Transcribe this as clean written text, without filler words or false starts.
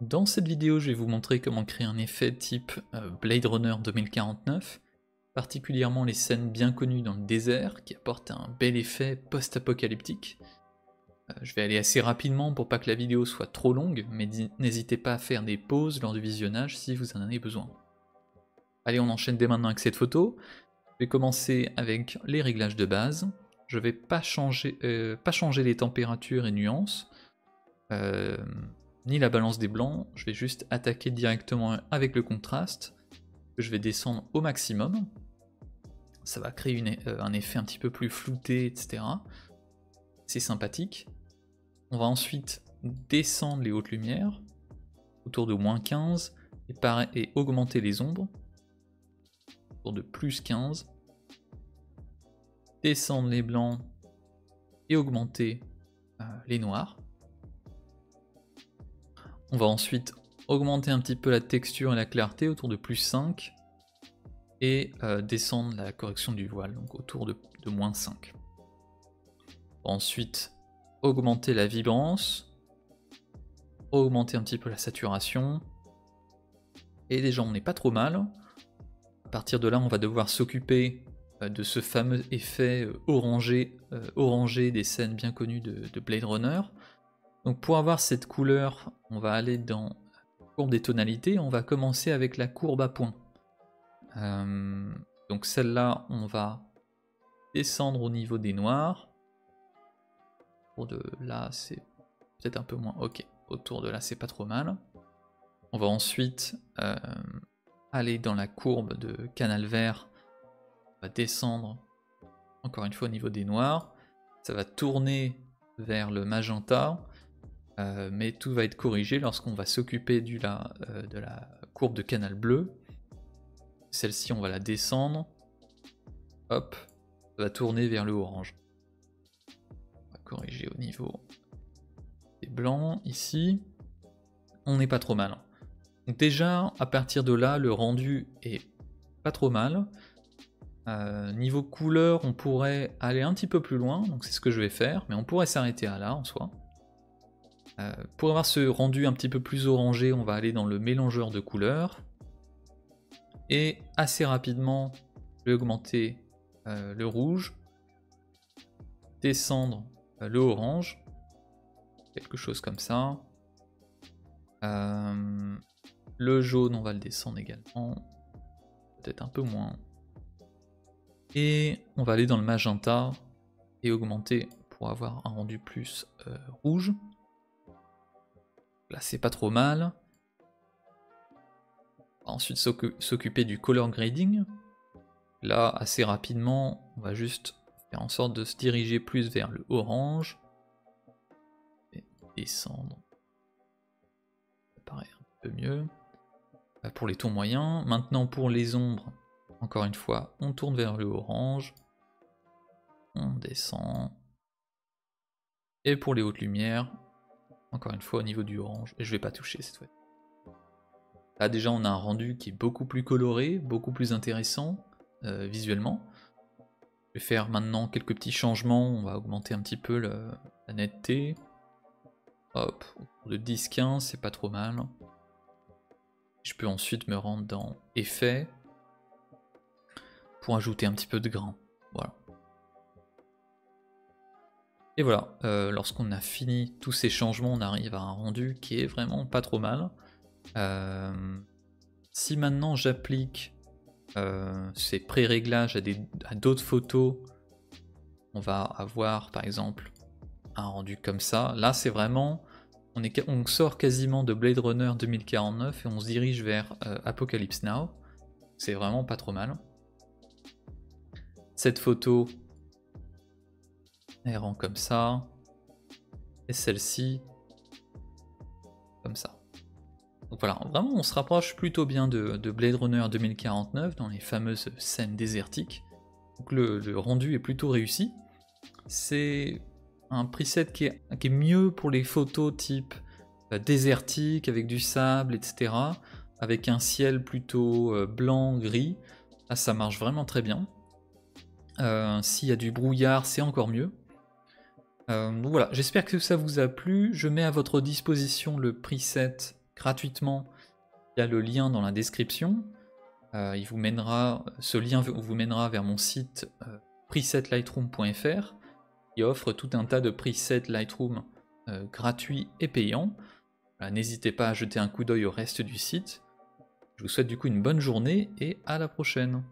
Dans cette vidéo, je vais vous montrer comment créer un effet type Blade Runner 2049, particulièrement les scènes bien connues dans le désert qui apportent un bel effet post-apocalyptique. Je vais aller assez rapidement pour pas que la vidéo soit trop longue, mais n'hésitez pas à faire des pauses lors du visionnage si vous en avez besoin. Allez, on enchaîne dès maintenant avec cette photo. Je vais commencer avec les réglages de base. Je vais pas changer les températures et nuances, ni la balance des blancs. Je vais juste attaquer directement avec le contraste, que je vais descendre au maximum. Ça va créer un effet un petit peu plus flouté, etc. C'est sympathique. On va ensuite descendre les hautes lumières, autour de moins 15, et augmenter les ombres, autour de plus 15. Descendre les blancs et augmenter les noirs. On va ensuite augmenter un petit peu la texture et la clarté autour de plus 5 et descendre la correction du voile, donc autour de moins 5. On va ensuite augmenter la vibrance, augmenter un petit peu la saturation, et déjà on n'est pas trop mal. À partir de là, on va devoir s'occuper de ce fameux effet orangé des scènes bien connues de Blade Runner. Donc pour avoir cette couleur, on va aller dans la courbe des tonalités, on va commencer avec la courbe à points. Donc celle-là, on va descendre au niveau des noirs. Autour de là, c'est peut-être un peu moins. Ok, autour de là, c'est pas trop mal. On va ensuite aller dans la courbe de canal vert. On va descendre encore une fois au niveau des noirs. Ça va tourner vers le magenta. Mais tout va être corrigé lorsqu'on va s'occuper de la courbe de canal bleu. Celle-ci, on va la descendre. Hop, ça va tourner vers le orange. On va corriger au niveau des blancs, ici. On n'est pas trop mal. Donc déjà, à partir de là, le rendu est pas trop mal. Niveau couleur, on pourrait aller un petit peu plus loin, donc c'est ce que je vais faire, mais on pourrait s'arrêter à là, en soi. Pour avoir ce rendu un petit peu plus orangé, on va aller dans le mélangeur de couleurs. Et assez rapidement, je vais augmenter le rouge, descendre le orange, quelque chose comme ça. Le jaune, on va le descendre également, peut-être un peu moins. Et on va aller dans le magenta et augmenter pour avoir un rendu plus rouge. Là, c'est pas trop mal. On va ensuite s'occuper du color grading. Là, assez rapidement, on va juste faire en sorte de se diriger plus vers le orange. Et descendre. Ça paraît un peu mieux. Pour les tons moyens. Maintenant, pour les ombres, encore une fois, on tourne vers le orange. On descend. Et pour les hautes lumières, encore une fois au niveau du orange. Et je vais pas toucher cette fois. Là déjà on a un rendu qui est beaucoup plus coloré, beaucoup plus intéressant visuellement. Je vais faire maintenant quelques petits changements, on va augmenter un petit peu la netteté. Hop, de 10-15, c'est pas trop mal. Je peux ensuite me rendre dans effet pour ajouter un petit peu de grain. Voilà. Et voilà, lorsqu'on a fini tous ces changements, on arrive à un rendu qui est vraiment pas trop mal. Si maintenant j'applique ces pré-réglages à d'autres photos, on va avoir par exemple un rendu comme ça. Là c'est vraiment, on sort quasiment de Blade Runner 2049 et on se dirige vers Apocalypse Now. C'est vraiment pas trop mal. Cette photo, elle rend comme ça. Et celle-ci, comme ça. Donc voilà, vraiment on se rapproche plutôt bien de Blade Runner 2049 dans les fameuses scènes désertiques. Donc le rendu est plutôt réussi. C'est un preset qui est mieux pour les photos type désertique, avec du sable, etc. Avec un ciel plutôt blanc, gris. Là ça marche vraiment très bien. S'il y a du brouillard, c'est encore mieux. Donc voilà, j'espère que ça vous a plu. Je mets à votre disposition le preset gratuitement via le lien dans la description. Ce lien vous mènera vers mon site presetlightroom.fr qui offre tout un tas de presets Lightroom gratuits et payants. N'hésitez pas à jeter un coup d'œil au reste du site. Je vous souhaite du coup une bonne journée et à la prochaine.